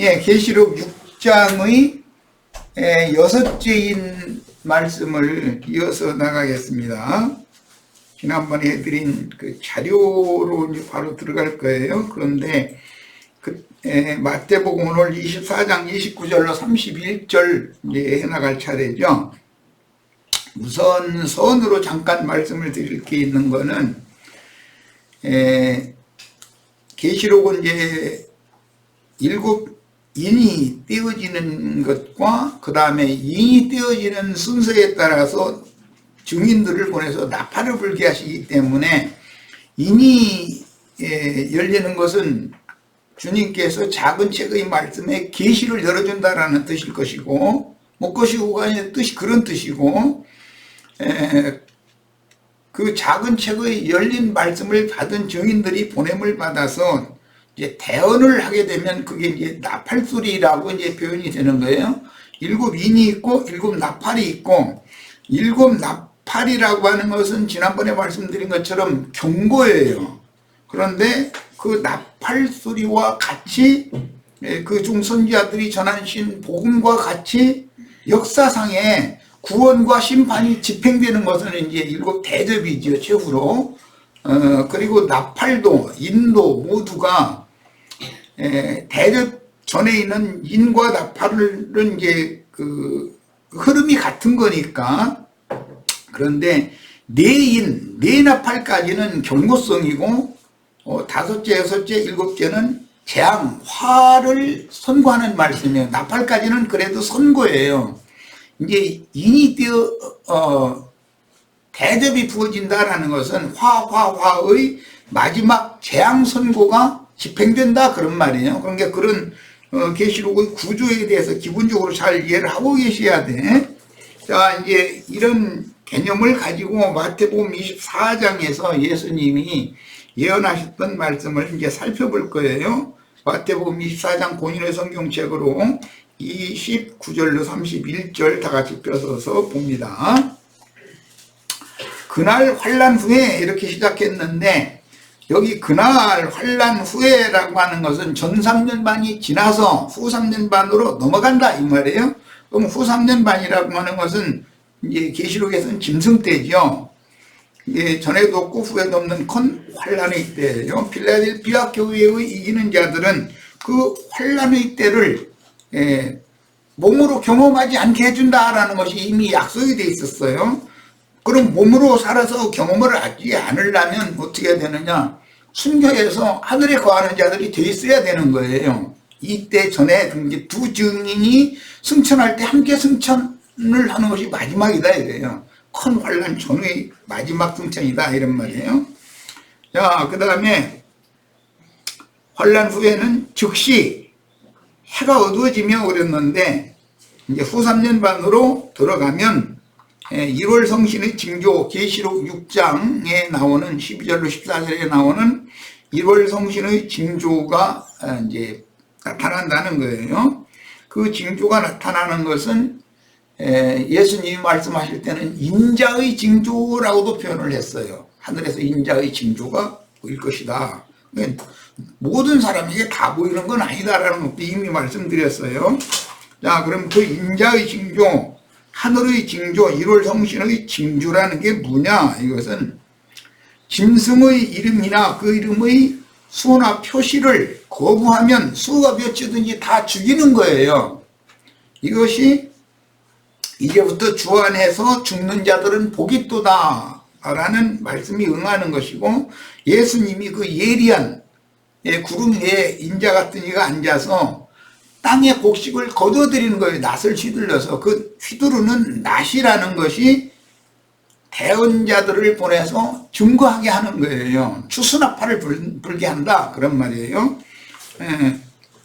예, 계시록 6장의 여섯째인 말씀을 이어서 나가겠습니다. 지난번에 해드린 그 자료로 이제 바로 들어갈 거예요. 그런데 마태복음 오늘 24장 29절로 31절 이제 해나갈 차례죠. 우선 선으로 잠깐 말씀을 드릴 게 있는 거는 계시록은 이제 7인이 떼어지는 것과 그 다음에 인이 떼어지는 순서에 따라서 증인들을 보내서 나팔을 불게 하시기 때문에 인이 열리는 것은 주님께서 작은 책의 말씀에 계시를 열어준다라는 뜻일 것이고, 뭐 것이고가 아니라 뜻이 그런 뜻이고, 그 작은 책의 열린 말씀을 받은 증인들이 보냄을 받아서 이제 대언을 하게 되면 그게 이제 나팔소리라고 이제 표현이 되는 거예요. 7인이 있고 7나팔이 있고, 7나팔이라고 하는 것은 지난번에 말씀드린 것처럼 경고예요. 그런데 그 나팔 소리와 같이 그 중선지자들이 전하신 복음과 같이 역사상에 구원과 심판이 집행되는 것은 이제 7대접이죠, 최후로. 그리고 나팔도 인도 모두가 대접 전에 있는 인과 나팔은 이제 그 흐름이 같은 거니까. 그런데 네 나팔까지는 경고성이고, 다섯째, 여섯째, 일곱째는 재앙, 화를 선고하는 말씀이에요. 나팔까지는 그래도 선고예요. 이제 인이 대접이 부어진다라는 것은 화의 마지막 재앙 선고가 집행된다 그런 말이에요. 그러니까 그런 계시록의 구조에 대해서 기본적으로 잘 이해를 하고 계셔야 돼. 자, 이제 이런 개념을 가지고 마태복음 24장에서 예수님이 예언하셨던 말씀을 이제 살펴볼 거예요. 마태복음 24장 본인의 성경책으로 29절로 31절 다 같이 펴서서 봅니다. 그날 환난 후에 이렇게 시작했는데, 여기 그날 환난 후에라고 하는 것은 전 3년 반이 지나서 후 3년 반으로 넘어간다 이 말이에요. 그럼 후 3년 반이라고 하는 것은 이제 계시록에서는 짐승 때죠. 이게 전에도 없고 후에도 없는 큰 환난의 때예요. 필라델피아 교회의 이기는 자들은 그 환난의 때를 몸으로 경험하지 않게 해준다라는 것이 이미 약속이 돼 있었어요. 그럼 몸으로 살아서 경험을 하지 않으려면 어떻게 되느냐? 순교해서 하늘에 거하는 자들이 돼 있어야 되는 거예요. 이때 전에 두 증인이 승천할 때 함께 승천을 하는 것이 마지막이다 이래요. 큰 환난 전의 마지막 승천이다 이런 말이에요. 자, 그 다음에 환난 후에는 즉시 해가 어두워지며 그랬는데, 이제 후 3년 반으로 들어가면 1월 성신의 징조, 계시록 6장에 나오는 12절로 14절에 나오는 1월 성신의 징조가 이제 나타난다는 거예요. 그 징조가 나타나는 것은 예수님이 말씀하실 때는 인자의 징조라고도 표현을 했어요. 하늘에서 인자의 징조가 보일 것이다. 모든 사람에게 다 보이는 건 아니다라는 것도 이미 말씀드렸어요. 자, 그럼 그 인자의 징조, 하늘의 징조, 1월 성신의 징조라는 게 뭐냐? 이것은 짐승의 이름이나 그 이름의 수나 표시를 거부하면 수가 몇이든지 다 죽이는 거예요. 이것이 이제부터 주 안에서 죽는 자들은 복이 있도다 라는 말씀이 응하는 것이고, 예수님이 그 예리한 구름 위에 인자 같은 이가 앉아서 땅의 곡식을 거둬들이는 거예요. 낫을 휘둘러서. 그 휘두르는 낫이라는 것이 대언자들을 보내서 증거하게 하는 거예요. 추수나팔을 불게 한다 그런 말이에요.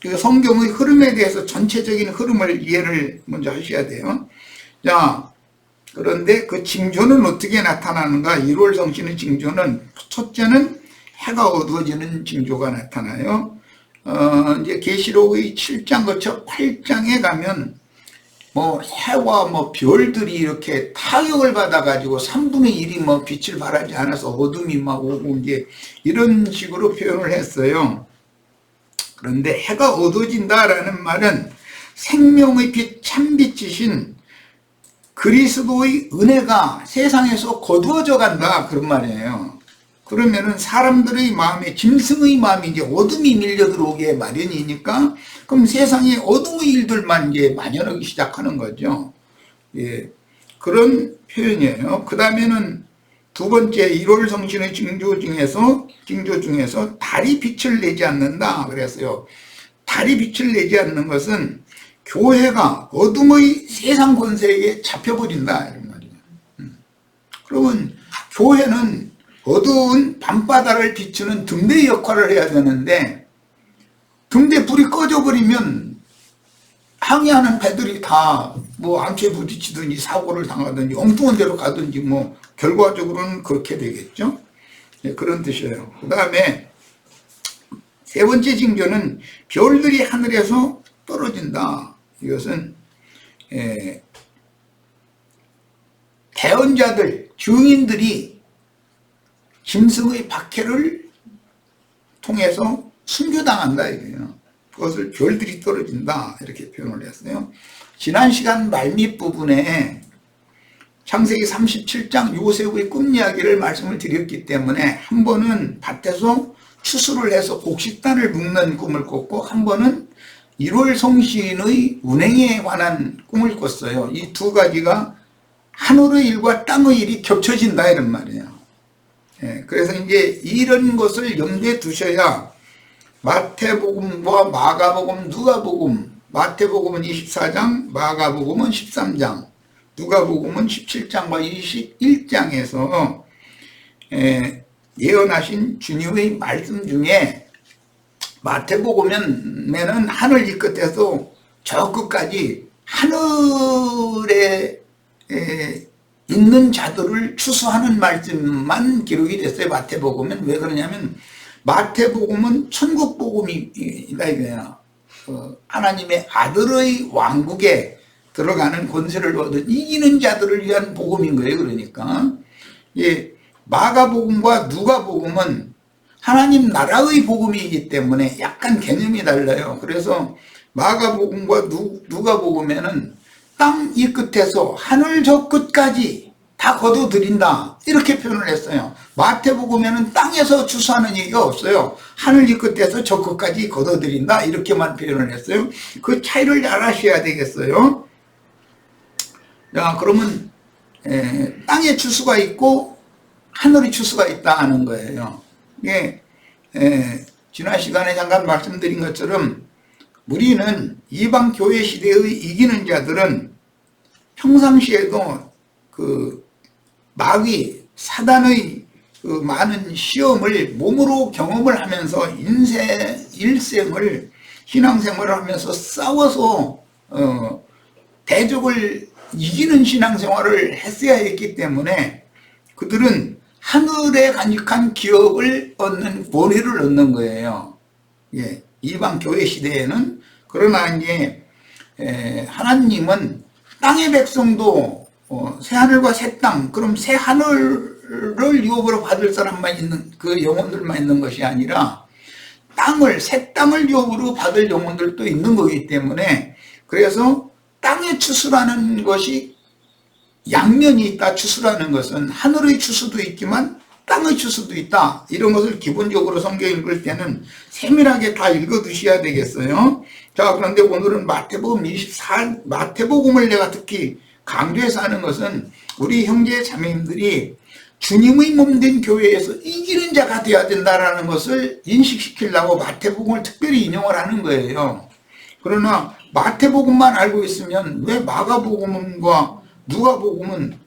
그 성경의 흐름에 대해서 전체적인 흐름을 이해를 먼저 하셔야 돼요. 자, 그런데 그 징조는 어떻게 나타나는가? 1월 성신의 징조는, 첫째는 해가 어두워지는 징조가 나타나요. 이제 계시록의 7장 거쳐 8장에 가면 뭐 해와 뭐 별들이 이렇게 타격을 받아가지고 3분의 1이 뭐 빛을 발하지 않아서 어둠이 막 오고 이제 이런 식으로 표현을 했어요. 그런데 해가 어두워진다라는 말은 생명의 빛, 참빛이신 그리스도의 은혜가 세상에서 거두어져 간다, 그런 말이에요. 그러면은 사람들의 마음에, 짐승의 마음이 이제 어둠이 밀려 들어오게 마련이니까, 그럼 세상에 어둠의 일들만 이제 만연하기 시작하는 거죠. 예, 그런 표현이에요. 그 다음에는 두 번째 1월 성신의 징조 중에서 달이 빛을 내지 않는다 그랬어요. 달이 빛을 내지 않는 것은 교회가 어둠의 세상 권세에 잡혀버린다, 이런 말이에요. 그러면 교회는 어두운 밤바다를 비추는 등대 역할을 해야 되는데, 등대 불이 꺼져버리면 항해하는 배들이 다 뭐 암초에 부딪히든지 사고를 당하든지 엉뚱한 데로 가든지 뭐 결과적으로는 그렇게 되겠죠. 네, 그런 뜻이에요. 그 다음에 세 번째 징조는 별들이 하늘에서 떨어진다. 이것은 대언자들, 증인들이 짐승의 박해를 통해서 순교당한다 이거예요. 그것을 별들이 떨어진다, 이렇게 표현을 했어요. 지난 시간 말밑 부분에 창세기 37장 요셉의 꿈 이야기를 말씀을 드렸기 때문에, 한 번은 밭에서 추수를 해서 곡식단을 묶는 꿈을 꿨고, 한 번은 1월 성신의 운행에 관한 꿈을 꿨어요. 이 두 가지가 하늘의 일과 땅의 일이 겹쳐진다, 이런 말이에요. 예, 그래서 이제 이런 것을 염두에 두셔야 마태복음과 마가복음, 누가복음, 마태복음은 24장, 마가복음은 13장, 누가복음은 17장과 21장에서 예언하신 주님의 말씀 중에, 마태복음에는 하늘 이 끝에서 저 끝까지 하늘에 있는 자들을 추수하는 말씀만 기록이 됐어요. 마태복음은. 왜 그러냐면 마태복음은 천국복음이다 이거예요. 하나님의 아들의 왕국에 들어가는 권세를 얻은 이기는 자들을 위한 복음인 거예요. 그러니까 예, 마가복음과 누가복음은 하나님 나라의 복음이기 때문에 약간 개념이 달라요. 그래서 마가복음과 누가복음에는 땅 이 끝에서 하늘 저 끝까지 다 거둬들인다, 이렇게 표현을 했어요. 마태복음에는 땅에서 추수하는 얘기가 없어요. 하늘 이 끝에서 저 끝까지 거둬들인다, 이렇게만 표현을 했어요. 그 차이를 잘 아셔야 되겠어요. 자, 그러면 땅에 추수가 있고 하늘의 추수가 있다 하는 거예요. 이게 지난 시간에 잠깐 말씀드린 것처럼 우리는 이방 교회 시대의 이기는 자들은 평상시에도 그 마귀 사단의 그 많은 시험을 몸으로 경험을 하면서 일생을 신앙생활을 하면서 싸워서 대적을 이기는 신앙생활을 했어야 했기 때문에 그들은 하늘에 간직한 기업을 얻는 권위를 얻는 거예요. 예, 이방 교회 시대에는. 그러나 이제 하나님은 땅의 백성도 새하늘과 새 땅, 그럼 새하늘을 유업으로 받을 사람만 있는, 그 영혼들만 있는 것이 아니라 새 땅을 유업으로 받을 영혼들도 있는 거기 때문에, 그래서 땅의 추수라는 것이 양면이 있다. 추수라는 것은 하늘의 추수도 있지만 땅의 추수도 있다. 이런 것을 기본적으로 성경 읽을 때는 세밀하게 다 읽어두셔야 되겠어요. 자, 그런데 오늘은 마태복음을 내가 특히 강조해서 하는 것은 우리 형제 자매님들이 주님의 몸된 교회에서 이기는 자가 되어야 된다는 것을 인식시키려고 마태복음을 특별히 인용을 하는 거예요. 그러나 마태복음만 알고 있으면 왜 마가복음과 누가복음은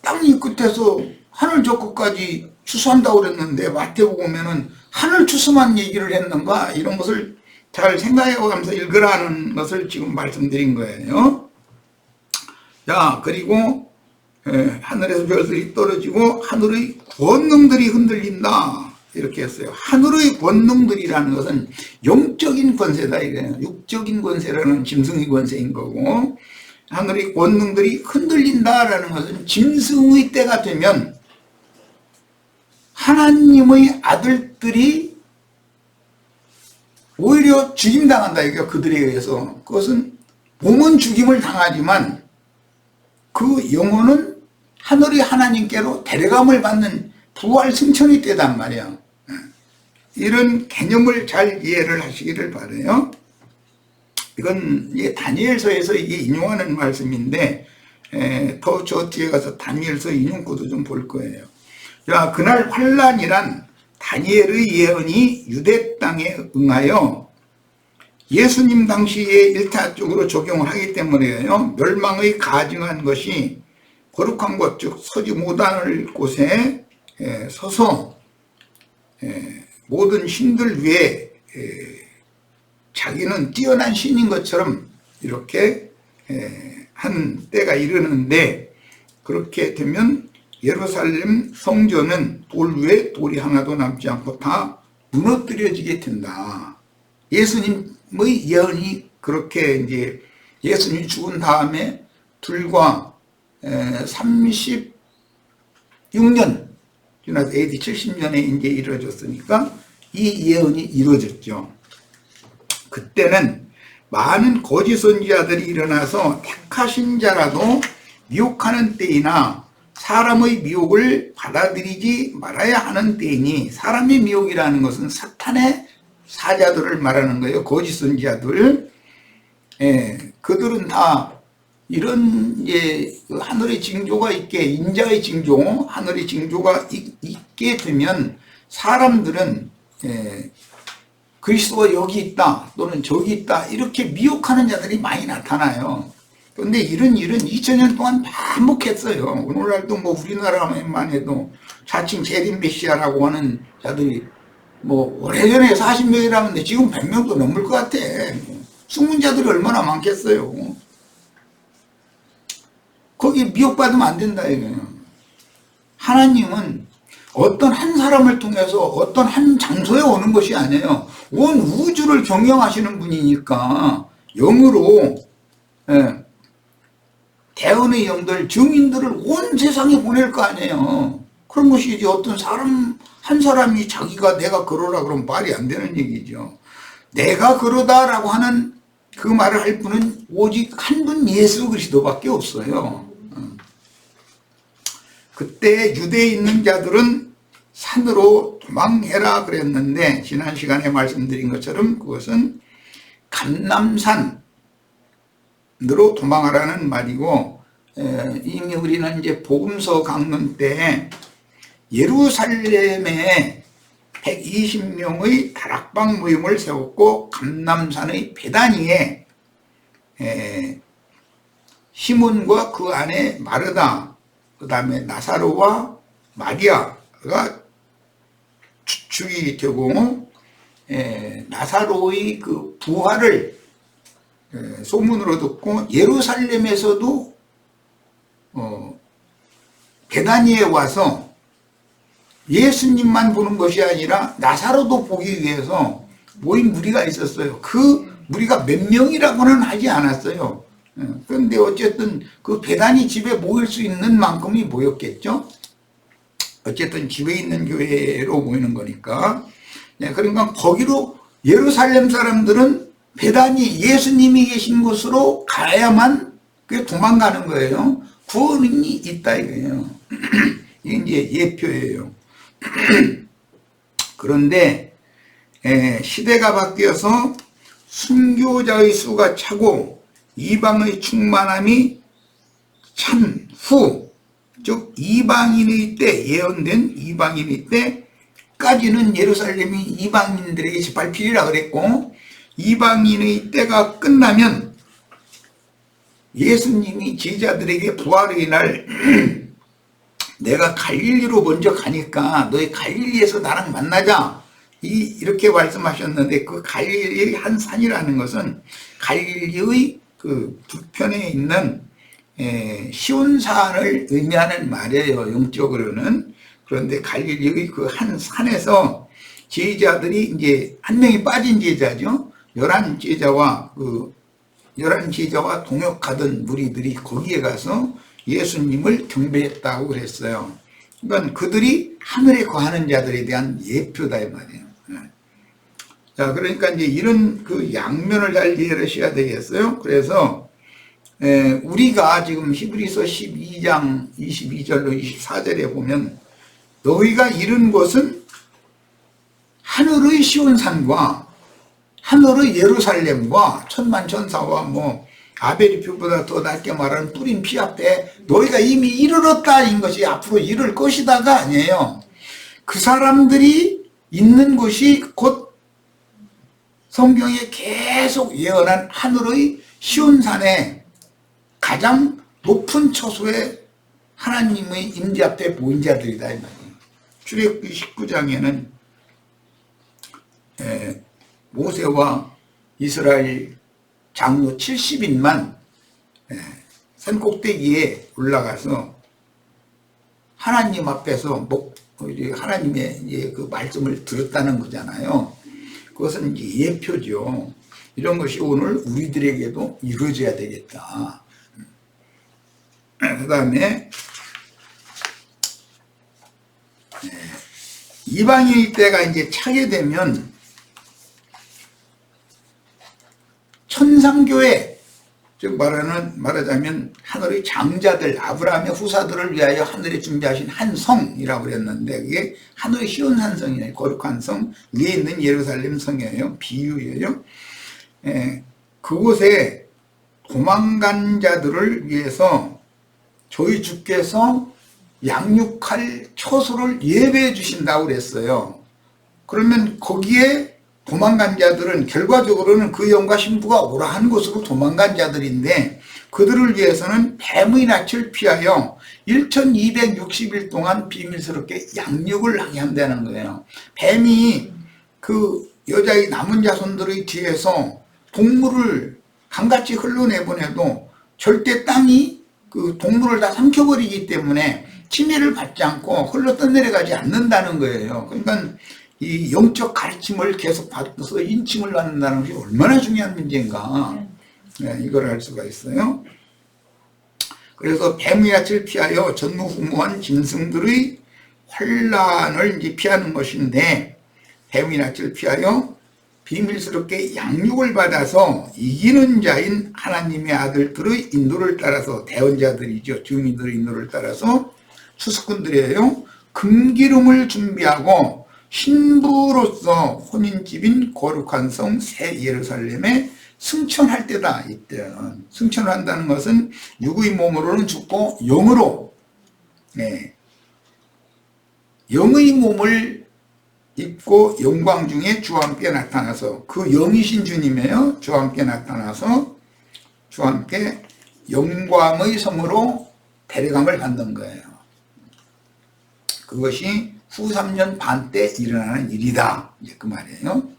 땅 이 끝에서 하늘 저 끝까지 추수한다고 그랬는데 마태복음에는 하늘 추수만 얘기를 했는가, 이런 것을 잘 생각해가면서 읽으라는 것을 지금 말씀드린 거예요. 자, 그리고 하늘에서 별들이 떨어지고 하늘의 권능들이 흔들린다, 이렇게 했어요. 하늘의 권능들이라는 것은 영적인 권세다 이거예요. 육적인 권세라는 짐승의 권세인 거고, 하늘의 권능들이 흔들린다라는 것은 짐승의 때가 되면 하나님의 아들들이 오히려 죽임당한다 이게 그들에 의해서. 그것은 몸은 죽임을 당하지만 그 영혼은 하늘의 하나님께로 데려감을 받는 부활 승천이 되단 말이야. 이런 개념을 잘 이해를 하시기를 바라요. 이건 다니엘서에서 이게 인용하는 말씀인데 더 저 뒤에 가서 다니엘서 인용구도 좀 볼 거예요. 자, 그날 환란이란 다니엘의 예언이 유대 땅에 응하여 예수님 당시에 일차적으로 적용을 하기 때문에요. 멸망의 가증한 것이 거룩한 곳, 즉 서지 못할 곳에 서서 모든 신들 위에 자기는 뛰어난 신인 것처럼 이렇게 하는 때가 이르는데, 그렇게 되면 예루살렘 성전은 돌 위에 돌이 하나도 남지 않고 다 무너뜨려지게 된다. 예수님의 예언이 그렇게 이제 예수님이 죽은 다음에 불과 36년 지나서 AD 70년에 이제 이루어졌으니까 이 예언이 이루어졌죠. 그때는 많은 거짓 선지자들이 일어나서 택하신 자라도 미혹하는 때이나 사람의 미혹을 받아들이지 말아야 하는 때이니, 사람의 미혹이라는 것은 사탄의 사자들을 말하는 거예요. 거짓 선지자들. 그들은 다 이런 하늘의 징조가 있게, 인자의 징조, 하늘의 징조가 있게 되면 사람들은 그리스도가 여기 있다 또는 저기 있다 이렇게 미혹하는 자들이 많이 나타나요. 그런데 이런 일은 2000년 동안 반복했어요. 오늘날도 뭐 우리나라만 해도 자칭 재림 메시아라고 하는 자들이 뭐 오래전에 40명이라는데 지금 100명도 넘을 것 같아. 숙문자들이 얼마나 많겠어요. 거기 미혹받으면 안 된다 이거예요. 하나님은 어떤 한 사람을 통해서 어떤 한 장소에 오는 것이 아니에요. 온 우주를 경영하시는 분이니까 영으로 대언의 영들, 증인들을 온 세상에 보낼 거 아니에요. 그런 것이 이제 어떤 사람 한 사람이 자기가 내가 그러라 그러면 말이 안 되는 얘기죠. 내가 그러다라고 하는 그 말을 할 분은 오직 한 분 예수 그리스도밖에 없어요. 그때 유대에 있는 자들은 산으로 도망해라 그랬는데, 지난 시간에 말씀드린 것처럼 그것은 감람산으로 도망하라는 말이고, 이미 우리는 이제 복음서 강론 때 예루살렘에 120명의 다락방 모임을 세웠고, 감람산의 베다니에 시몬과 그 아내 마르다, 그 다음에 나사로와 마리아가 주축이 되고, 나사로의 그 부활을 소문으로 듣고 예루살렘에서도 베다니에 와서 예수님만 보는 것이 아니라 나사로도 보기 위해서 모인 무리가 있었어요. 그 무리가 몇 명이라고는 하지 않았어요. 그런데 어쨌든 그 베다니 집에 모일 수 있는 만큼이 모였겠죠. 어쨌든 집에 있는 교회로 모이는 거니까. 그러니까 거기로 예루살렘 사람들은 베다니 예수님이 계신 곳으로 가야만 그게 도망가는 거예요. 구원이 있다 이거예요. 이게 이제 예표예요. 그런데 시대가 바뀌어서 순교자의 수가 차고 이방의 충만함이 찬 후, 즉 이방인의 때, 예언된 이방인의 때까지는 예루살렘이 이방인들에게 짓밟히리라 그랬고, 이방인의 때가 끝나면 예수님이 제자들에게 부활의 날 내가 갈릴리로 먼저 가니까 너희 갈릴리에서 나랑 만나자 이렇게 말씀하셨는데, 그 갈릴리의 한 산이라는 것은 갈릴리의 그 북편에 있는 시온산을 의미하는 말이에요, 영적으로는. 그런데 갈릴리의 그 한 산에서 제자들이 이제 한 명이 빠진 제자죠. 11제자와 동역하던 무리들이 거기에 가서 예수님을 경배했다고 그랬어요. 그러니까 그들이 하늘에 거하는 자들에 대한 예표다 이 말이에요. 자, 그러니까 이제 이런 그 양면을 잘 이해를 하셔야 되겠어요. 그래서 우리가 지금 히브리서 12장 22절로 24절에 보면 너희가 이른 곳은 하늘의 시온산과 하늘의 예루살렘과 천만천사와 뭐 아벨의 표보다 더 낮게 말하는 뿌린 피 앞에 너희가 이미 이르렀다인 것이 앞으로 이룰 것이다가 아니에요. 그 사람들이 있는 곳이 곧 성경에 계속 예언한 하늘의 시온산에 가장 높은 처소에 하나님의 임재 앞에 보인 자들이다 이 말이에요. 출애굽기 19장에는 모세와 이스라엘 장로 70인만 산 꼭대기에 올라가서 하나님 앞에서 하나님의 이제 그 말씀을 들었다는 거잖아요. 그것은 이제 예표죠. 이런 것이 오늘 우리들에게도 이루어져야 되겠다. 그 다음에 이방인의 때가 이제 차게 되면 천상교회, 즉 말하자면 하늘의 장자들, 아브라함의 후사들을 위하여 하늘에 준비하신 한 성이라고 그랬는데 그게 하늘의 시온산 성이에요. 거룩한 성 위에 있는 예루살렘 성이에요. 비유예요. 그곳에 도망간 자들을 위해서 저희 주께서 양육할 처소를 예배해 주신다고 그랬어요. 그러면 거기에 도망간 자들은 결과적으로는 그 영과 신부가 오라 한 곳으로 도망간 자들인데 그들을 위해서는 뱀의 낯을 피하여 1260일 동안 비밀스럽게 양육을 하게 한다는 거예요. 뱀이 그 여자의 남은 자손들의 뒤에서 동물을 강같이 흘러내보내도 절대 땅이 그 동물을 다 삼켜버리기 때문에 침해를 받지 않고 흘러 떠내려가지 않는다는 거예요. 그러니까 이 영적 가르침을 계속 받아서 인침을 받는다는 것이 얼마나 중요한 문제인가. 이걸 알 수가 있어요. 그래서 뱀의 낯을 피하여 전무후무한 짐승들의 환란을 이제 피하는 것인데 뱀의 낯을 피하여 비밀스럽게 양육을 받아서 이기는 자인 하나님의 아들들의 인도를 따라서 대언자들이죠. 증인들의 인도를 따라서 추수꾼들이에요. 금기름을 준비하고 신부로서 혼인집인 거룩한 성 새 예루살렘에 승천할 때다. 이때 승천을 한다는 것은 육의 몸으로는 죽고 영으로 영의 몸을 입고 영광 중에 주와 함께 나타나서 그 영이신 주님이에요. 주와 함께 나타나서 주와 함께 영광의 성으로 데려감을 받는 거예요. 그것이 후 3년 반 때 일어나는 일이다. 이제 그 말이에요.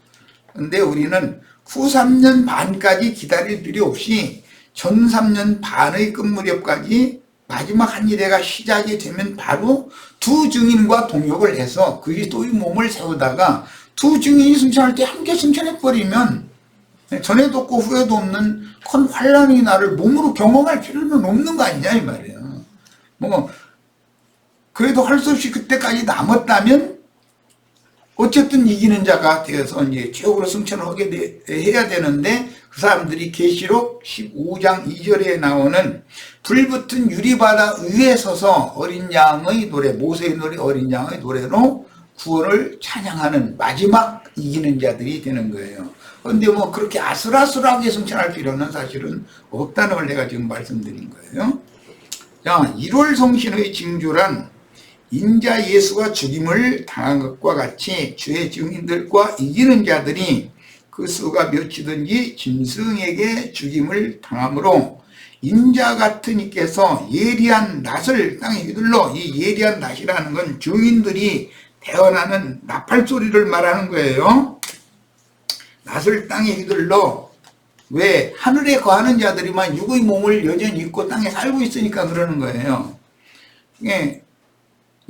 그런데 우리는 후 3년 반까지 기다릴 필요 없이 전 3년 반의 끝 무렵까지 마지막 한 일회가 시작이 되면 바로 두 증인과 동역을 해서 그리스도의 몸을 세우다가 두 증인이 승천할 때 함께 승천해버리면 전에도 없고 후에도 없는 큰 환란의 날을 몸으로 경험할 필요는 없는 거 아니냐 이 말이에요. 뭐 그래도 할 수 없이 그때까지 남았다면 어쨌든 이기는 자가 되어서 이제 최후로 승천을 하게 해야 되는데 그 사람들이 계시록 15장 2절에 나오는 불붙은 유리바다 위에 서서 어린 양의 노래, 모세의 노래, 어린 양의 노래로 구원을 찬양하는 마지막 이기는 자들이 되는 거예요. 그런데 뭐 그렇게 아슬아슬하게 승천할 필요는 사실은 없다는 걸 내가 지금 말씀드린 거예요. 자, 1월 성신의 징조란 인자 예수가 죽임을 당한 것과 같이 주의 증인들과 이기는 자들이 그 수가 몇이든지 짐승에게 죽임을 당함으로 인자 같은 이께서 예리한 낫을 땅에 휘둘러, 이 예리한 낫이라는 건 증인들이 대언하는 나팔 소리를 말하는 거예요. 낫을 땅에 휘둘러, 왜 하늘에 거하는 자들이만 육의 몸을 여전히 입고 땅에 살고 있으니까 그러는 거예요.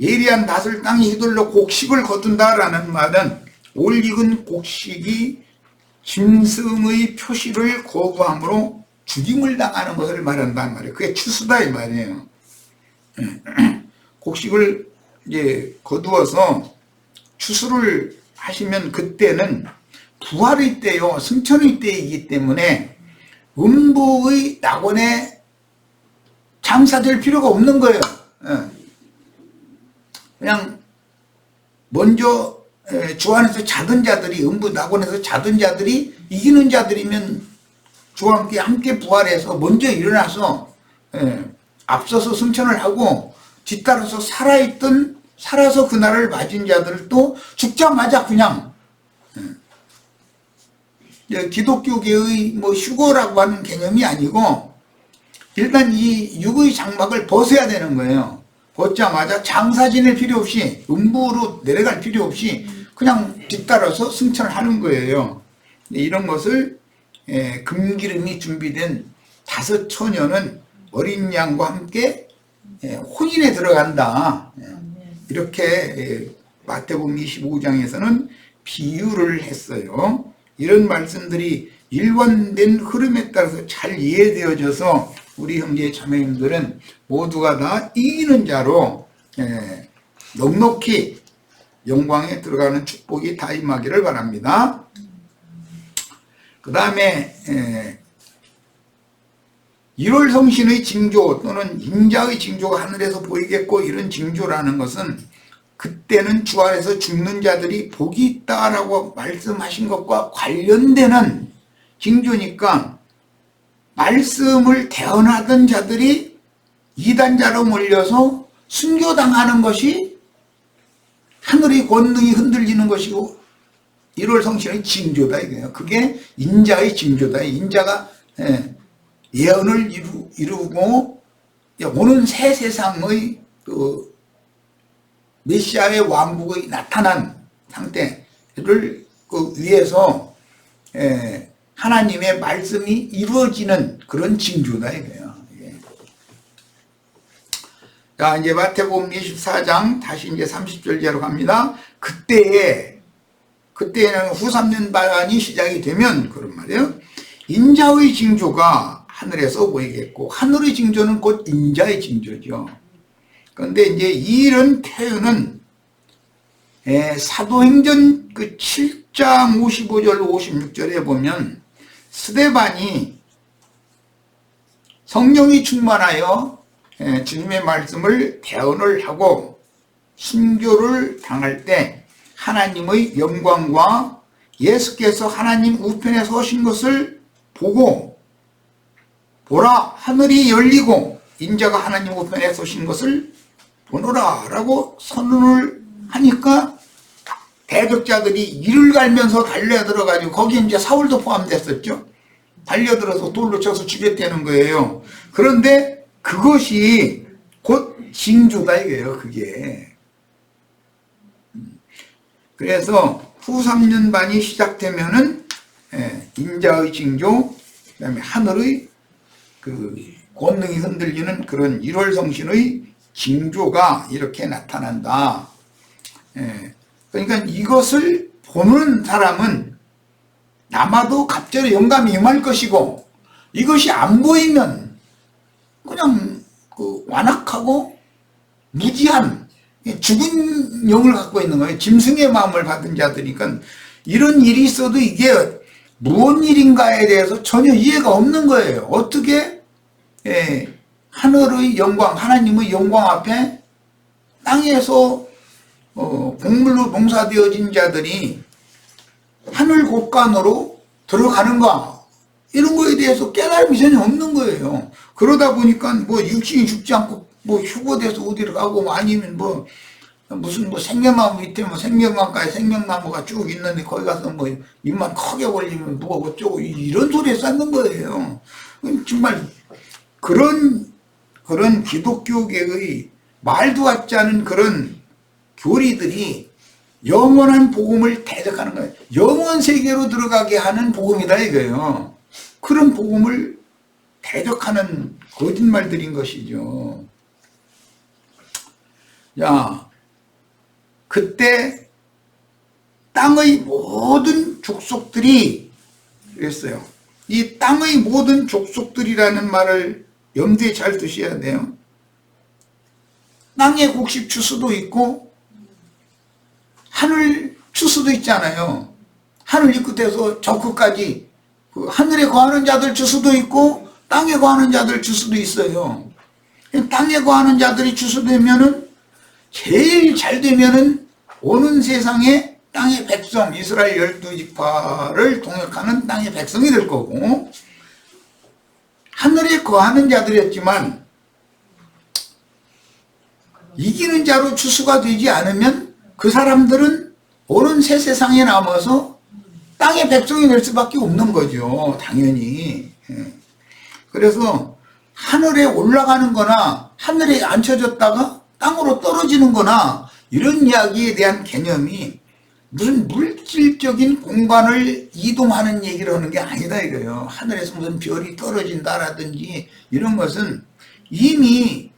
예리한 낫을 땅에 휘둘러 곡식을 거둔다라는 말은 올 익은 곡식이 짐승의 표시를 거부함으로 죽임을 당하는 것을 말한단 말이에요. 그게 추수다 이 말이에요. 곡식을 이제 거두어서 추수를 하시면 그때는 부활의 때요, 승천의 때이기 때문에 음부의 낙원에 장사될 필요가 없는 거예요. 그냥 먼저 주 안에서 자던 자들이, 음부 낙원에서 자던 자들이 이기는 자들이면 주와 함께 부활해서 먼저 일어나서 앞서서 승천을 하고 뒤따라서 살아서 그날을 맞은 자들도 죽자마자 그냥 기독교계의 뭐 휴거라고 하는 개념이 아니고 일단 이 육의 장막을 벗어야 되는 거예요. 벗자마자 장사 지낼 필요 없이 음부로 내려갈 필요 없이 그냥 뒤따라서 승천을 하는 거예요. 이런 것을 금기름이 준비된 5 처녀는 어린 양과 함께 혼인에 들어간다. 이렇게 마태복음 25장에서는 비유를 했어요. 이런 말씀들이 일관된 흐름에 따라서 잘 이해되어져서 우리 형제 자매님들은 모두가 다 이기는 자로 넉넉히 영광에 들어가는 축복이 다 임하기를 바랍니다. 그 다음에 1월 성신의 징조 또는 인자의 징조가 하늘에서 보이겠고, 이런 징조라는 것은 그때는 주 안에서 죽는 자들이 복이 있다라고 말씀하신 것과 관련되는 징조니까 말씀을 대언하던 자들이 이단자로 몰려서 순교당하는 것이 하늘의 권능이 흔들리는 것이고 1월 성신의 징조다 이거예요. 그게 인자의 징조다. 인자가 예언을 이루고 오는 새 세상의 그 메시아의 왕국의 나타난 상태를 그 위해서 하나님의 말씀이 이루어지는 그런 징조다 이거예요. 자, 이제 마태복음 24장 다시 이제 30절제로 갑니다. 그때에는 후 3년 반이 시작이 되면 그런 말이에요. 인자의 징조가 하늘에서 보이겠고, 하늘의 징조는 곧 인자의 징조죠. 그런데 이제 이런 표현은 사도행전 그 7장 55절 56절에 보면 스데반이 성령이 충만하여 주님의 말씀을 대언을 하고 순교를 당할 때 하나님의 영광과 예수께서 하나님 우편에 서신 것을 보고 보라 하늘이 열리고 인자가 하나님 우편에 서신 것을 보노라 라고 선언을 하니까 대적자들이 이를 갈면서 달려들어가지고 거기에 이제 사울도 포함됐었죠. 달려들어서 돌로 쳐서 죽였다는 거예요. 그런데 그것이 곧 징조다 이거예요. 그게. 그래서 후 3년 반이 시작되면은 인자의 징조, 그다음에 하늘의 그 권능이 흔들리는 그런 1월 성신의 징조가 이렇게 나타난다. 그러니까 이것을 보는 사람은 아마도 갑자기 영감이 임할 것이고, 이것이 안 보이면 그냥 그 완악하고 무지한 죽은 영을 갖고 있는 거예요. 짐승의 마음을 받은 자들이니까 이런 일이 있어도 이게 무슨 일인가에 대해서 전혀 이해가 없는 거예요. 어떻게 하늘의 영광, 하나님의 영광 앞에 땅에서 곡물로 농사되어진 자들이 하늘 곳간으로 들어가는가, 이런 거에 대해서 깨달음이 전혀 없는 거예요. 그러다 보니까 뭐 육신이 죽지 않고 뭐 휴거돼서 어디로 가고, 뭐 아니면 뭐 무슨 뭐 생명나무 밑에 뭐 생명나무까지 생명나무가 쭉 있는데 거기 가서 뭐 입만 크게 벌리면 뭐 어쩌고 이런 소리에 쌓는 거예요. 정말 그런 기독교계의 말도 같지 않은 그런 교리들이 영원한 복음을 대적하는 거예요. 영원 세계로 들어가게 하는 복음이다 이거예요. 그런 복음을 대적하는 거짓말들인 것이죠. 자, 그때 땅의 모든 족속들이 그랬어요. 이 땅의 모든 족속들이라는 말을 염두에 잘 두셔야 돼요. 땅의 곡식 추수도 있고 하늘 추수도 있잖아요. 하늘 이 끝에서 저 끝까지 그 하늘에 거하는 자들 줄 수도 있고 땅에 거하는 자들 줄 수도 있어요. 땅에 거하는 자들이 주수되면은 제일 잘 되면은 오는 세상에 땅의 백성 이스라엘 12지파를 통역하는 땅의 백성이 될 거고, 하늘에 거하는 자들이었지만 이기는 자로 추수가 되지 않으면 그 사람들은 오는 새 세상에 남아서 땅의 백성이 될 수밖에 없는 거죠. 당연히. 그래서 하늘에 올라가는 거나 하늘에 앉혀졌다가 땅으로 떨어지는 거나 이런 이야기에 대한 개념이 무슨 물질적인 공간을 이동하는 얘기를 하는 게 아니다 이거예요. 하늘에서 무슨 별이 떨어진다라든지 이런 것은 이미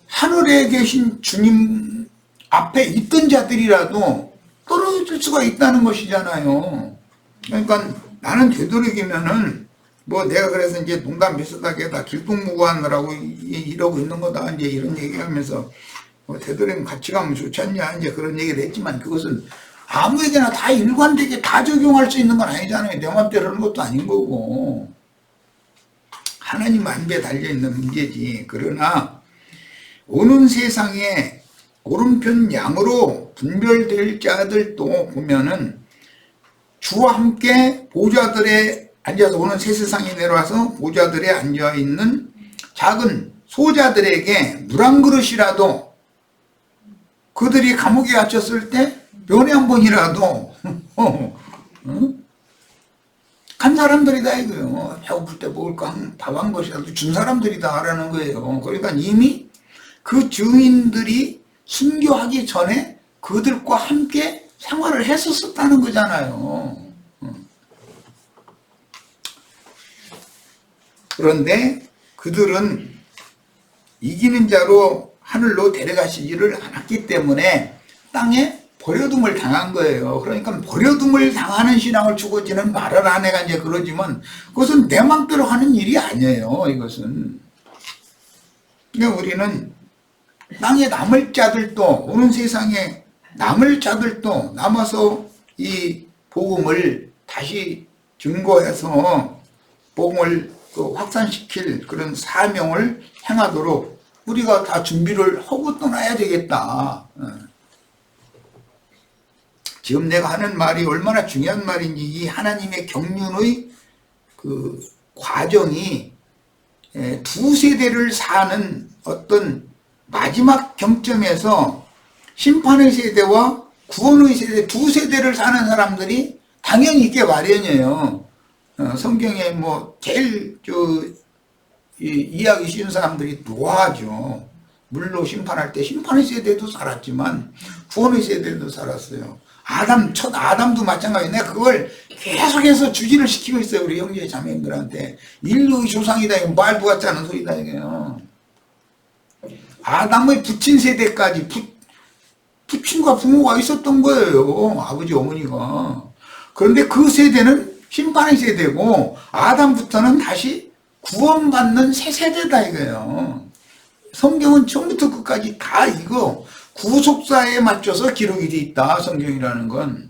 하늘에 계신 주님 앞에 있던 자들이라도 떨어질 수가 있다는 것이잖아요. 그러니까 나는 되도록이면은 뭐 내가 그래서 이제 농담 비슷하게 다 길동무구하느라고 이러고 있는 거다 이제 이런 얘기하면서 뭐 되도록이면 같이 가면 좋지 않냐 이제 그런 얘기를 했지만, 그것은 아무에게나 다 일관되게 다 적용할 수 있는 건 아니잖아요. 내 맘대로 하는 것도 아닌 거고 하나님 안배에 달려있는 문제지. 그러나 오는 세상에 오른편 양으로 분별될 자들도 보면은 주와 함께 보좌들에 앉아서 오는 새 세상에 내려와서 보좌들에 앉아있는 작은 소자들에게 물 한 그릇이라도, 그들이 감옥에 갇혔을 때 면회 한 번이라도 간 사람들이다 이거예요. 배고플 때 먹을 거 밥 한 것이라도 준 사람들이다 라는 거예요. 그러니까 이미 그 증인들이 순교하기 전에 그들과 함께 생활을 했었다는 거잖아요. 그런데 그들은 이기는 자로 하늘로 데려가시지를 않았기 때문에 땅에 버려둠을 당한 거예요. 그러니까 버려둠을 당하는 신앙을 추구지는 말을 안 해가 이제 그러지만 그것은 내 맘대로 하는 일이 아니에요. 이것은. 그러니까 우리는 땅에 남을 자들도, 오는 세상에 남을 자들도 남아서 이 복음을 다시 증거해서 복음을 확산시킬 그런 사명을 행하도록 우리가 다 준비를 하고 떠나야 되겠다. 지금 내가 하는 말이 얼마나 중요한 말인지, 이 하나님의 경륜의 그 과정이 두 세대를 사는 어떤 마지막 경점에서 심판의 세대와 구원의 세대, 두 세대를 사는 사람들이 당연히 있게 마련이에요. 성경에 뭐 제일 이해하기 쉬운 사람들이 노아죠. 물로 심판할 때 심판의 세대도 살았지만 구원의 세대도 살았어요. 첫 아담도 마찬가지예요. 내가 그걸 계속해서 주지를 시키고 있어요. 우리 형제 자매님들한테. 인류의 조상이다 이거 말도 같지 않은 소리다 이거요. 아담의 부친 세대까지 부친과 부모가 있었던 거예요. 아버지 어머니가. 그런데 그 세대는 심판의 세대고 아담부터는 다시 구원받는 새 세대다 이거예요. 성경은 처음부터 끝까지 다 이거 구속사에 맞춰서 기록이 돼 있다. 성경이라는 건.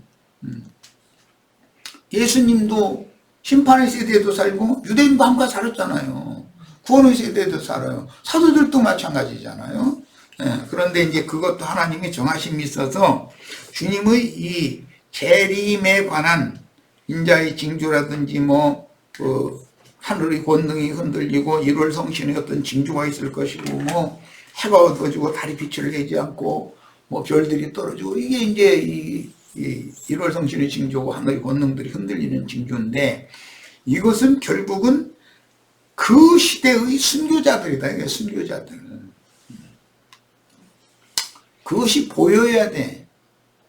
예수님도 심판의 세대도 살고 유대인도 함께 살았잖아요. 구원의 세대도 살아요. 사도들도 마찬가지잖아요. 그런데 이제 그것도 하나님의 정하심이 있어서 주님의 이 재림에 관한 인자의 징조라든지 하늘의 권능이 흔들리고 1월 성신의 어떤 징조가 있을 것이고 해가 어두워지고 달이 빛을 내지 않고 별들이 떨어지고 이게 이제 이 1월 성신의 징조고 하늘의 권능들이 흔들리는 징조인데, 이것은 결국은 그 시대의 순교자들이다. 이게 순교자들. 그것이 보여야 돼.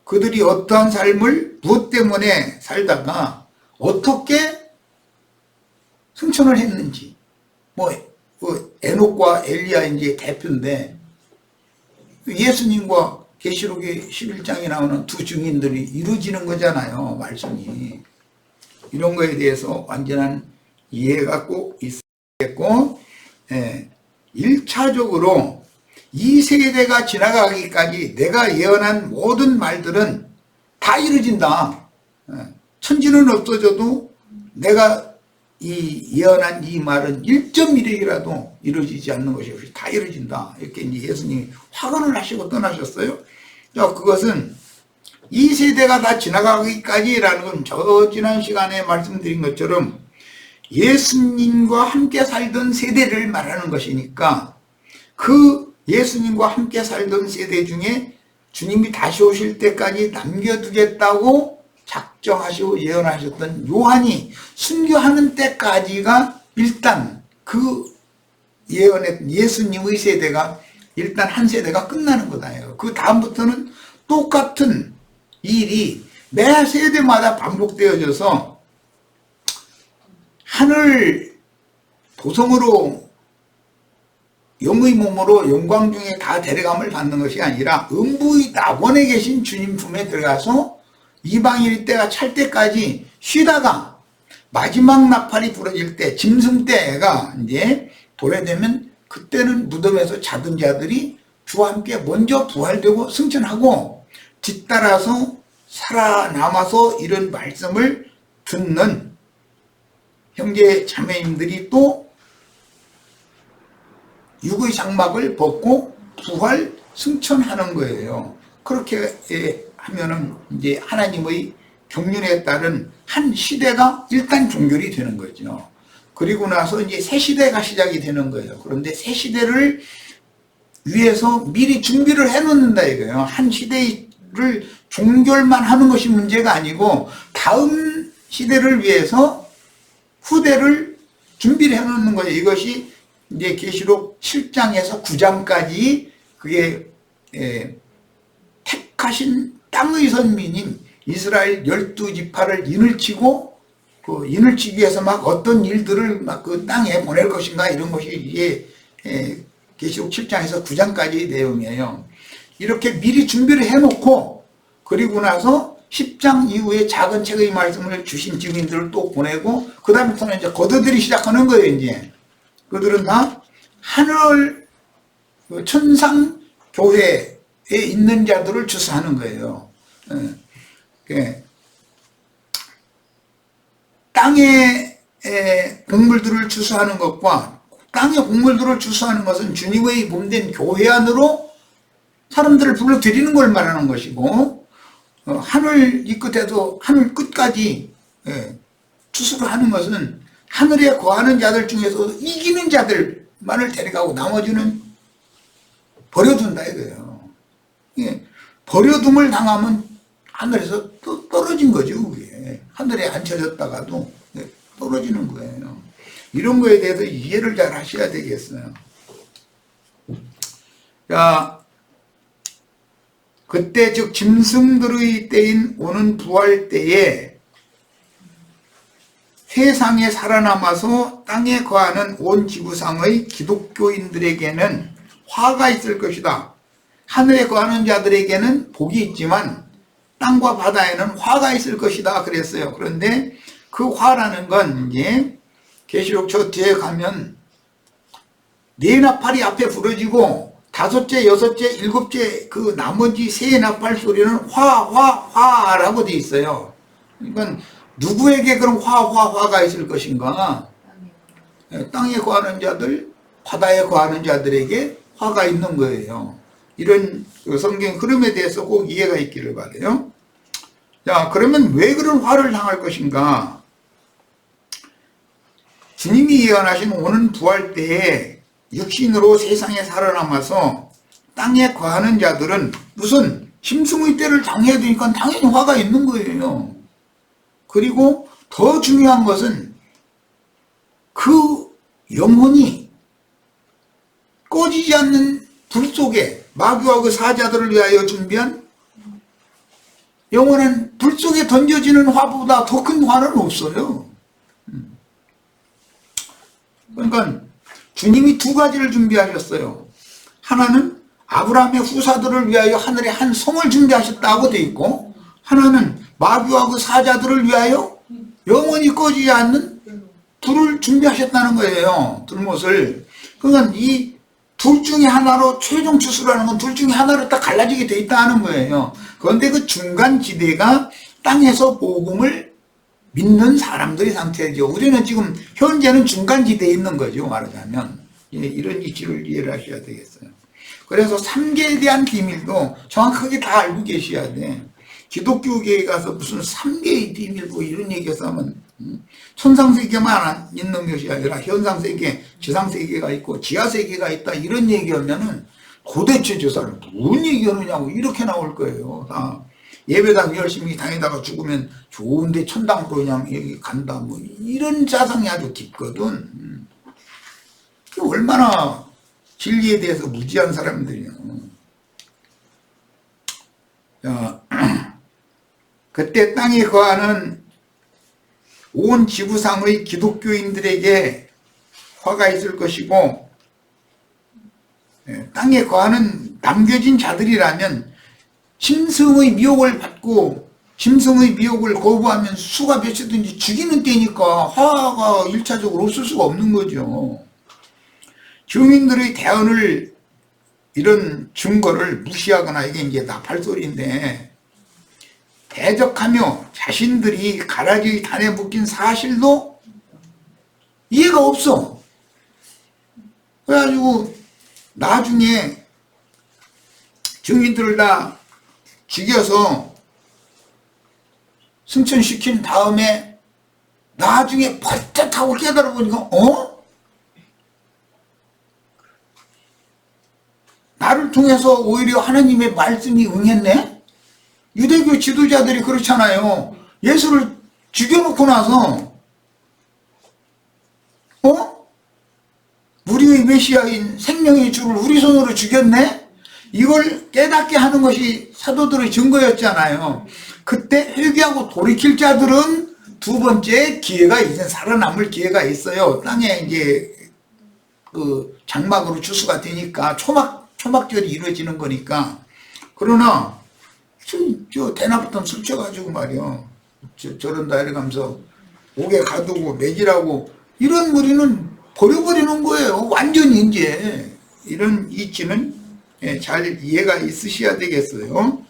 그들이 어떠한 삶을 무엇 때문에 살다가 어떻게 승천을 했는지. 에녹과 엘리야 이제 대표인데, 예수님과 계시록의 11장에 나오는 두 증인들이 이루어지는 거잖아요. 말씀이. 이런 거에 대해서 완전한 이해가 꼭 있겠고, 1차적으로 이 세대가 지나가기까지 내가 예언한 모든 말들은 다 이루어진다. 천지는 없어져도 내가 이 예언한 이 말은 1.1핵이라도 이루어지지 않는 것이 없이 다 이루어진다. 이렇게 이제 예수님이 화관을 하시고 떠나셨어요. 그것은 이 세대가 다 지나가기까지라는 건 저 지난 시간에 말씀드린 것처럼 예수님과 함께 살던 세대를 말하는 것이니까 그 예수님과 함께 살던 세대 중에 주님이 다시 오실 때까지 남겨두겠다고 작정하시고 예언하셨던 요한이 순교하는 때까지가 일단 그 예언했던 예수님의 세대가 일단 한 세대가 끝나는 거다요. 그 다음부터는 똑같은 일이 매 세대마다 반복되어져서 하늘 도성으로 영의 몸으로 영광 중에 다 데려감을 받는 것이 아니라 음부의 낙원에 계신 주님 품에 들어가서 이방인의 때가 찰 때까지 쉬다가 마지막 나팔이 부러질 때 짐승 때가 이제 도래되면 그때는 무덤에서 자던 자들이 주와 함께 먼저 부활되고 승천하고 뒤따라서 살아남아서 이런 말씀을 듣는 형제 자매님들이 또 육의 장막을 벗고 부활 승천하는 거예요. 그렇게 하면은 이제 하나님의 경륜에 따른 한 시대가 일단 종결이 되는 거죠. 그리고 나서 이제 새 시대가 시작이 되는 거예요. 그런데 새 시대를 위해서 미리 준비를 해 놓는다 이거예요. 한 시대를 종결만 하는 것이 문제가 아니고 다음 시대를 위해서 후대를 준비를 해 놓는 거예요. 이것이 이제 계시록 7장에서 9장까지 그게 택하신 땅의 선민인 이스라엘 12지파를 인을 치고 그 인을 치기 위해서 막 어떤 일들을 막 그 땅에 보낼 것인가 이런 것이 이게 계시록 7장에서 9장까지의 내용이에요. 이렇게 미리 준비를 해놓고 그리고 나서 10장 이후에 작은 책의 말씀을 주신 증인들을 또 보내고 그 다음부터는 이제 거두들이 시작하는 거예요. 이제 그들은 다 하늘 천상 교회에 있는 자들을 추수하는 거예요. 땅의 곡물들을 추수하는 것과 땅의 곡물들을 추수하는 것은 주님의 몸된 교회 안으로 사람들을 불러들이는 걸 말하는 것이고 하늘 이 끝에도 하늘 끝까지 추수를 하는 것은 하늘에 거하는 자들 중에서 이기는 자들만을 데려가고 나머지는 버려둔다 이거예요. 버려둠을 당하면 하늘에서 또 떨어진 거죠. 그게 하늘에 앉혀졌다가도 떨어지는 거예요. 이런 거에 대해서 이해를 잘 하셔야 되겠어요. 자, 그때 즉 짐승들의 때인 오는 부활 때에 세상에 살아남아서 땅에 거하는 온 지구상의 기독교인들에게는 화가 있을 것이다. 하늘에 거하는 자들에게는 복이 있지만 땅과 바다에는 화가 있을 것이다 그랬어요. 그런데 그 화라는 건 이제 계시록 저 뒤에 가면 네 나팔이 앞에 부러지고 다섯째, 여섯째, 일곱째 그 나머지 세 나팔 소리는 화라고 돼 있어요. 그러니까 누구에게 그런 화가 있을 것인가? 땅에 거하는 자들, 바다에 거하는 자들에게 화가 있는 거예요. 이런 성경 흐름에 대해서 꼭 이해가 있기를 바라요. 자, 그러면 왜 그런 화를 당할 것인가? 주님이 예언하신 오는 부활 때에 육신으로 세상에 살아남아서 땅에 거하는 자들은 무슨 심승의 때를 당해야 되니까 당연히 화가 있는 거예요. 그리고 더 중요한 것은 그 영혼이 꺼지지 않는 불 속에 마귀와 그 사자들을 위하여 준비한 영혼은 불 속에 던져지는 화보다 더 큰 화는 없어요. 그러니까 주님이 두 가지를 준비하셨어요. 하나는 아브라함의 후사들을 위하여 하늘에 한 성을 준비하셨다고 돼 있고, 하나는 마귀와 그 사자들을 위하여 영원히 꺼지지 않는 불을 준비하셨다는 거예요. 불못을. 그러니까 이 둘 중에 하나로 최종 추수라는 건 둘 중에 하나로 딱 갈라지게 돼 있다는 거예요. 그런데 그 중간 지대가 땅에서 복음을 믿는 사람들의 상태죠. 우리는 지금 현재는 중간지대에 있는 거죠. 말하자면 이런 이치를 이해를 하셔야 되겠어요. 그래서 삼계에 대한 비밀도 정확하게 다 알고 계셔야 돼. 기독교계에 가서 무슨 삼계의 비밀 뭐 이런 얘기해서 하면 천상세계만 있는 것이 아니라 현상세계, 지상세계가 있고 지하세계가 있다 이런 얘기하면은 도대체 저 사람 무슨 얘기하느냐고 이렇게 나올 거예요. 다 예배당 열심히 다니다가 죽으면 좋은데 천당으로 그냥 여기 간다 뭐 이런 자상이 아주 깊거든. 얼마나 진리에 대해서 무지한 사람들이야. 그때 땅에 거하는 온 지구상의 기독교인들에게 화가 있을 것이고, 땅에 거하는 남겨진 자들이라면 짐승의 미혹을 받고 짐승의 미혹을 거부하면 수가 몇이든지 죽이는 때니까 화가 1차적으로 없을 수가 없는 거죠. 증인들의 대언을 이런 증거를 무시하거나 이게 이제 나팔소리인데 대적하며 자신들이 가라지의 단에 묶인 사실도 이해가 없어. 그래가지고 나중에 증인들을 다 죽여서 승천시킨 다음에 나중에 버젓하고 깨달아보니까 나를 통해서 오히려 하나님의 말씀이 응했네? 유대교 지도자들이 그렇잖아요. 예수를 죽여놓고 나서 우리의 메시아인 생명의 주를 우리 손으로 죽였네? 이걸 깨닫게 하는 것이 사도들의 증거였잖아요. 그때 회개하고 돌이킬 자들은 두 번째 기회가 이제 살아남을 기회가 있어요. 땅에 이제 그 장막으로 추수가 되니까 초막절이 이루어지는 거니까. 그러나 저 대낮부터 술 취해가지고 말이야 저런다 이러면서 옥에 가두고 매질하고 이런 무리는 버려버리는 거예요. 완전히 이제 이런 이치는 잘 이해가 있으셔야 되겠어요.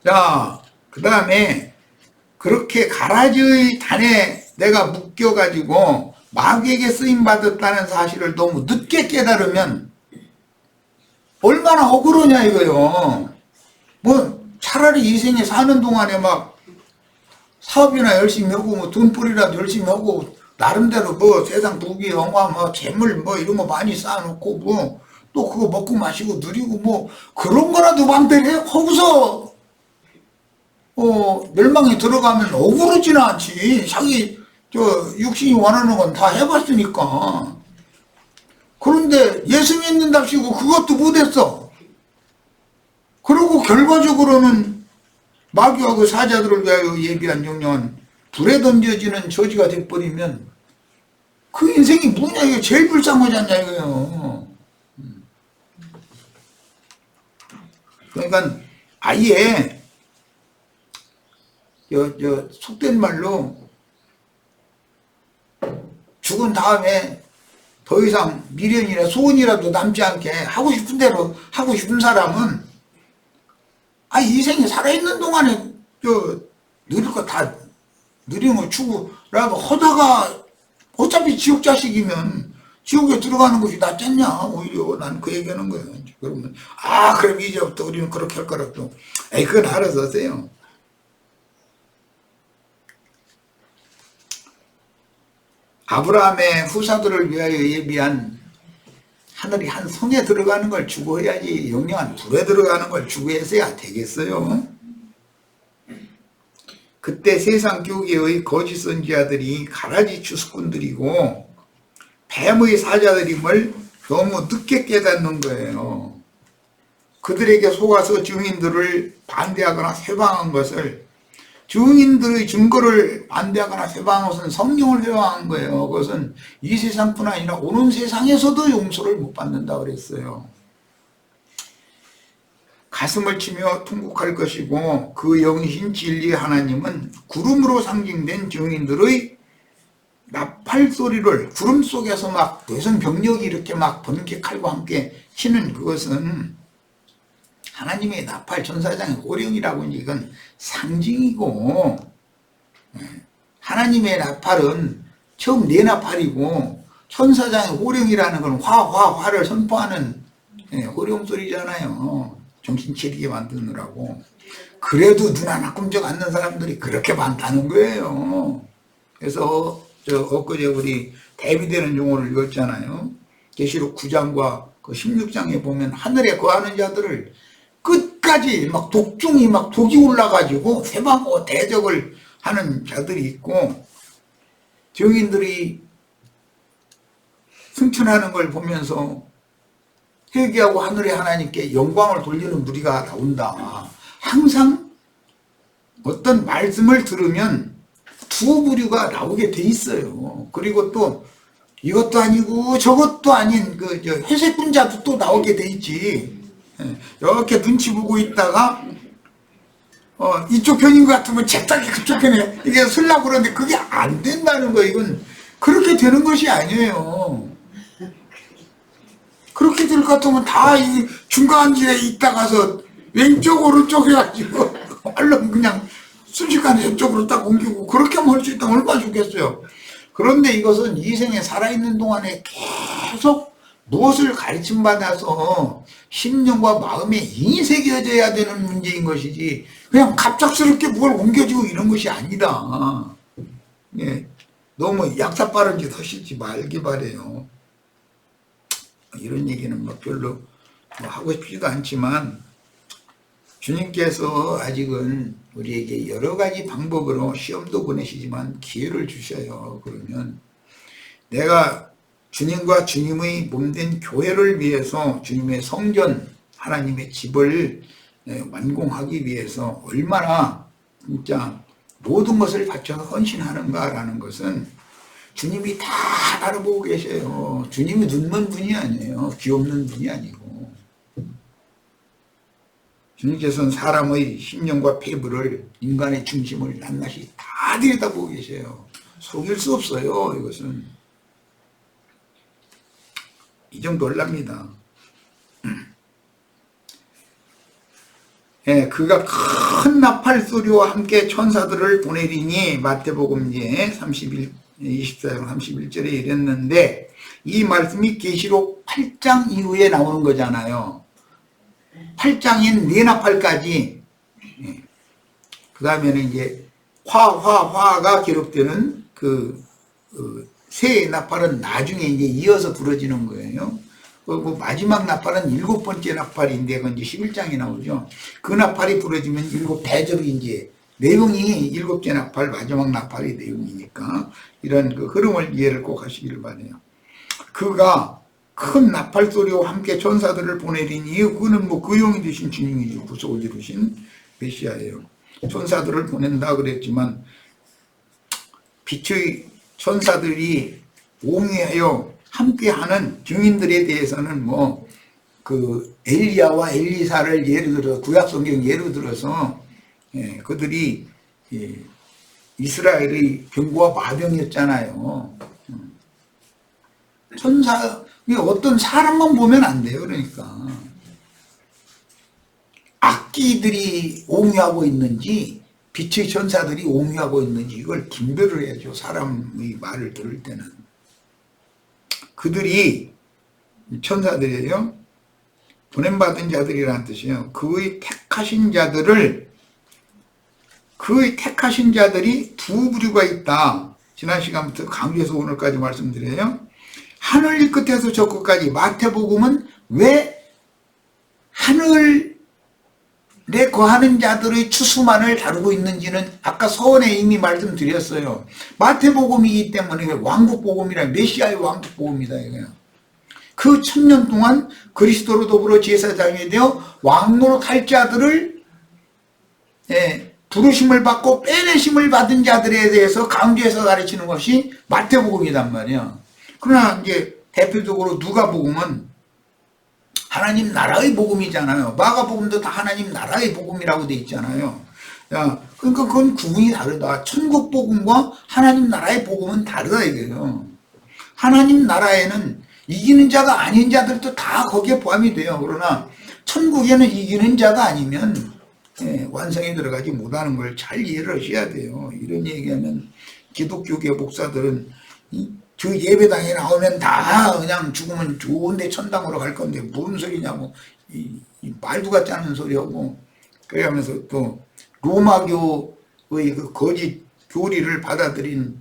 자, 그 다음에 그렇게 가라지의 단에 내가 묶여가지고 마귀에게 쓰임받았다는 사실을 너무 늦게 깨달으면 얼마나 억울하냐 이거요. 뭐 차라리 이 생에 사는 동안에 막 사업이나 열심히 하고 뭐 돈벌이라도 열심히 하고 나름대로 뭐 세상 부귀 영화 뭐 재물 뭐 이런 거 많이 쌓아놓고 뭐 또 그거 먹고 마시고 누리고 뭐 그런 거라도 맘대로 하고서 멸망에 들어가면 억울하지는 않지. 자기 육신이 원하는 건 다 해봤으니까. 그런데 예수 믿는답시고 그것도 못했어. 그리고 결과적으로는 마귀와 그 사자들을 위하여 예비한 영령은 불에 던져지는 저지가 돼버리면 그 인생이 뭐냐 이게 제일 불쌍하지 않냐 이거요. 그러니까 아예 속된 말로 죽은 다음에 더 이상 미련이나 소원이라도 남지 않게 하고 싶은 대로 하고 싶은 사람은 이 생에 살아있는 동안에 누릴 거 다 누리는 거 주고라도 하다가 어차피 지옥 자식이면 지옥에 들어가는 것이 낫지 않냐. 오히려 난 그 얘기하는 거예요. 그러면 그럼 이제부터 우리는 그렇게 할 거라도 그건 알아서 하세요. 아브라함의 후사들을 위하여 예비한 하늘이 한 성에 들어가는 걸 추구해야지 영영한 불에 들어가는 걸 추구해서야 되겠어요. 그때 세상 교계의 거짓 선지자들이 가라지 추수꾼들이고 뱀의 사자들임을 너무 늦게 깨닫는 거예요. 그들에게 속아서 증인들을 반대하거나 회방한 것을, 증인들의 증거를 반대하거나 회방한 것은 성령을 회방한 거예요. 그것은 이 세상뿐 아니라 오는 세상에서도 용서를 못 받는다 그랬어요. 가슴을 치며 통곡할 것이고 그 영이신 진리의 하나님은 구름으로 상징된 증인들의 나팔 소리를 구름 속에서 막 무슨 병력이 이렇게 막 번개 칼과 함께 치는 그것은 하나님의 나팔, 천사장의 호령이라고 이건 상징이고, 하나님의 나팔은 처음 네 나팔이고, 천사장의 호령이라는 건 화를 선포하는 호령 소리잖아요. 정신 차리게 만드느라고. 그래도 눈 하나 꿈쩍 않는 사람들이 그렇게 많다는 거예요. 그래서 엊그제 우리 대비되는 용어를 읽었잖아요. 계시록 9장과 그 16장에 보면 하늘에 거하는 자들을 끝까지 막 독중이 막 독이 올라가지고 세방하고 대적을 하는 자들이 있고, 증인들이 승천하는 걸 보면서 회개하고 하늘의 하나님께 영광을 돌리는 무리가 나온다. 항상 어떤 말씀을 들으면 두 부류가 나오게 돼 있어요. 그리고 또 이것도 아니고 저것도 아닌 그 회색 분자도 또 나오게 돼 있지. 이렇게 눈치 보고 있다가 이쪽 편인 것 같으면 잽싸게 그쪽 편에 이게 쓰려고 그러는데 그게 안 된다는 거. 이건 그렇게 되는 것이 아니에요. 그렇게 될 것 같으면 다 이 중간지에 있다가서 왼쪽 오른쪽 해가지고 얼른 그냥 순식간에 이쪽으로 딱 옮기고 그렇게 할 수 있다면 얼마나 좋겠어요. 그런데 이것은 이 생에 살아있는 동안에 계속 무엇을 가르침받아서 심령과 마음에 인이 새겨져야 되는 문제인 것이지 그냥 갑작스럽게 뭘 옮겨지고 이런 것이 아니다. 예, 너무 약사 빠른 짓 하시지 말기 바래요. 이런 얘기는 뭐 별로 하고 싶지도 않지만 주님께서 아직은 우리에게 여러 가지 방법으로 시험도 보내시지만 기회를 주셔요. 그러면 내가 주님과 주님의 몸된 교회를 위해서 주님의 성전 하나님의 집을 완공하기 위해서 얼마나 진짜 모든 것을 바쳐서 헌신하는가라는 것은 주님이 다 알아보고 계셔요. 주님이 눈먼 분이 아니에요. 귀없는 분이 아니고. 주님께서는 사람의 심령과 폐부를, 인간의 중심을 낱낱이 다 들여다보고 계셔요. 속일 수 없어요. 이것은 이 정도 올랍니다. 예, 그가 큰 나팔 소리와 함께 천사들을 보내리니 마태복음 24장 31절에 이랬는데 이 말씀이 계시록 8장 이후에 나오는 거잖아요. 8장인 네 나팔까지. 그 다음에는 이제 화가 기록되는 새 나팔은 나중에 이제 이어서 부러지는 거예요. 그리고 마지막 나팔은 7번째 나팔인데 그건 이제 11장에 나오죠. 그 나팔이 부러지면 7 대접이 이제 내용이 7째 나팔 마지막 나팔의 내용이니까 이런 그 흐름을 이해를 꼭 하시기를 바라요. 그가 큰 나팔 소리와 함께 천사들을 보내리니 그는 뭐 그 용이 되신 주님이죠. 구속을 이루신 메시아예요. 천사들을 보낸다 그랬지만 빛의 천사들이 옹이하여 함께하는 증인들에 대해서는 뭐 그 엘리야와 엘리사를 예를 들어 구약성경 예로 들어서 그들이 이스라엘의 병거와 마병이었잖아요. 어떤 사람만 보면 안 돼요. 그러니까 악기들이 옹유하고 있는지 빛의 천사들이 옹유하고 있는지 이걸 분별을 해야죠. 사람의 말을 들을 때는. 그들이 천사들이에요. 보냄받은 자들이라는 뜻이에요. 그의 택하신 자들이 두 부류가 있다. 지난 시간부터 강조해서 오늘까지 말씀드려요. 하늘 이 끝에서 저 끝까지. 마태복음은 왜 하늘에 거하는 자들의 추수만을 다루고 있는지는 아까 서원에 이미 말씀드렸어요. 마태복음이기 때문에 왕국복음이라 메시아의 왕국복음이다 이거예요. 그 1000년 동안 그리스도로 더불어 제사장이 되어 왕노릇할 자들을 부르심을 받고 빼내심을 받은 자들에 대해서 강조해서 가르치는 것이 마태복음이란 말이야. 그러나 이제 대표적으로 누가복음은 하나님 나라의 복음이잖아요. 마가복음도 다 하나님 나라의 복음이라고 돼 있잖아요. 야, 그러니까 그건 구분이 다르다. 천국 복음과 하나님 나라의 복음은 다르다 이거예요. 하나님 나라에는 이기는 자가 아닌 자들도 다 거기에 포함이 돼요. 그러나 천국에는 이기는 자가 아니면 완성에 들어가지 못하는 걸 잘 이해를 하셔야 돼요. 이런 얘기하면 기독교계 목사들은 저 예배당에 나오면 다 그냥 죽으면 좋은데 천당으로 갈 건데 무슨 소리냐고 이 말도 같지 않은 소리하고, 그러면서 또 로마교의 그 거짓 교리를 받아들인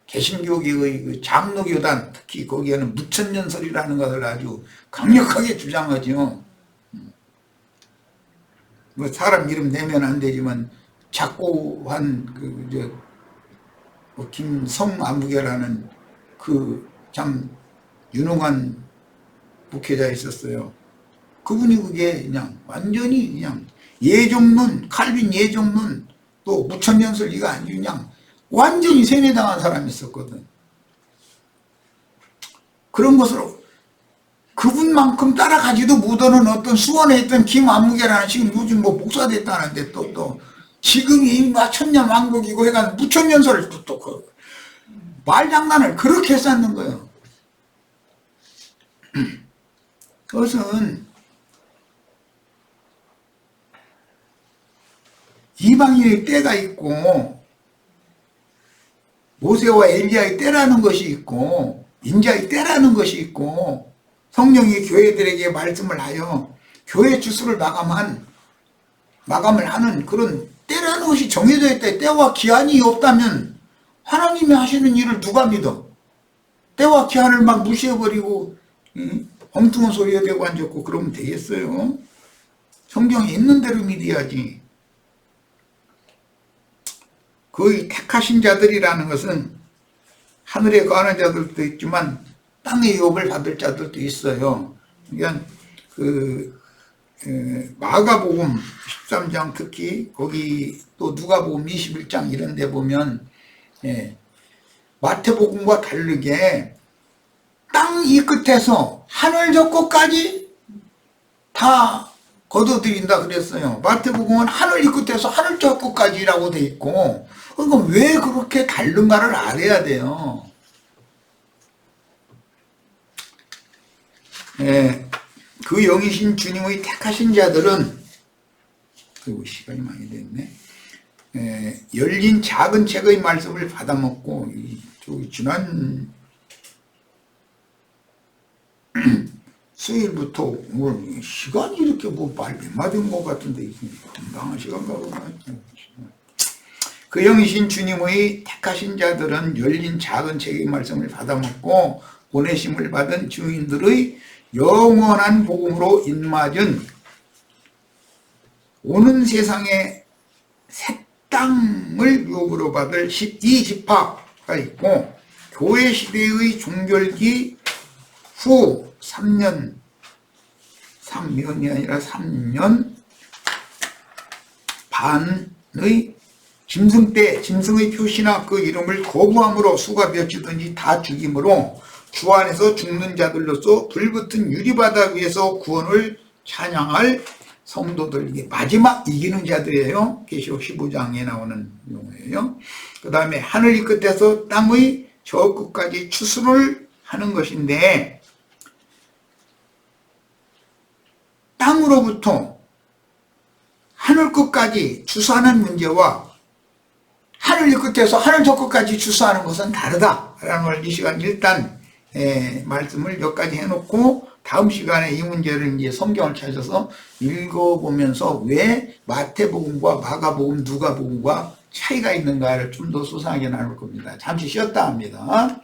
개신교계의 그 장로교단, 특히 거기에는 무천년설이라는 것을 아주 강력하게 주장하죠. 뭐 사람 이름 내면 안 되지만 작고한 김성안무계라는 그 참 유능한 목회자 있었어요. 그분이 그게 그냥 완전히 그냥 예종론, 칼빈 예종론, 또 무천년설 이거 아니고 그냥 완전히 세뇌당한 사람이 있었거든. 그런 것으로 그분만큼 따라가지도 못하는 어떤 수원에 있던 김안무계라는, 지금 요즘 뭐 목사 됐다는데 또 지금이 막 천년왕국이고 해가 무천년설을 또 말장난을 그렇게 쌓는 거예요. 그것은 이방인의 때가 있고 모세와 엘리야의 때라는 것이 있고 인자의 때라는 것이 있고, 성령이 교회들에게 말씀을 하여 교회 주소를 마감을 하는 그런 때라는 것이 정해져 있다. 때와 기한이 없다면 하나님이 하시는 일을 누가 믿어? 때와 기한을 막 무시해버리고 엉뚱한 소리에 대고 앉았고 그러면 되겠어요? 성경에 있는 대로 믿어야지. 거의 택하신 자들이라는 것은 하늘에 거하는 자들도 있지만 땅의 유업을 받을 자들도 있어요. 그러니까 마가복음 13장 특히 거기 또 누가복음 21장 이런 데 보면 마태복음과 다르게 땅 이 끝에서 하늘 저 끝까지 다 거둬들인다 그랬어요. 마태복음은 하늘 이 끝에서 하늘 저 끝까지라고 돼 있고, 그러니까 왜 그렇게 다른가를 알아야 돼요. 그 영이신 주님의 택하신 자들은, 그리고 시간이 많이 됐네. 열린 작은 책의 말씀을 받아먹고, 지난 수요일부터 뭐 시간이 이렇게 말 몇 마디인 것 같은데 건강한 시간 가고. 그 영이신 주님의 택하신 자들은 열린 작은 책의 말씀을 받아먹고 보내심을 받은 증인들의 영원한 복음으로 인맞은 오는 세상의 새 땅을 유업으로 받을 12지파가 있고, 교회 시대의 종결기 후 3년이 아니라 3년 반의 짐승의 표시나 그 이름을 거부함으로 수가 몇이든지 다 죽임으로 주 안에서 죽는 자들로서 불붙은 유리바다 위에서 구원을 찬양할 성도들, 이게 마지막 이기는 자들이에요. 계시록 15장에 나오는 용어예요. 그 다음에 하늘 이 끝에서 땅의 저 끝까지 추수를 하는 것인데, 땅으로부터 하늘 끝까지 추수하는 문제와 하늘 이 끝에서 하늘 저 끝까지 추수하는 것은 다르다라는 걸 이 시간 일단 말씀을 몇 가지 해놓고, 다음 시간에 이 문제를 이제 성경을 찾아서 읽어보면서 왜 마태복음과 마가복음, 누가복음과 차이가 있는가를 좀 더 소상하게 나눌 겁니다. 잠시 쉬었다 합니다.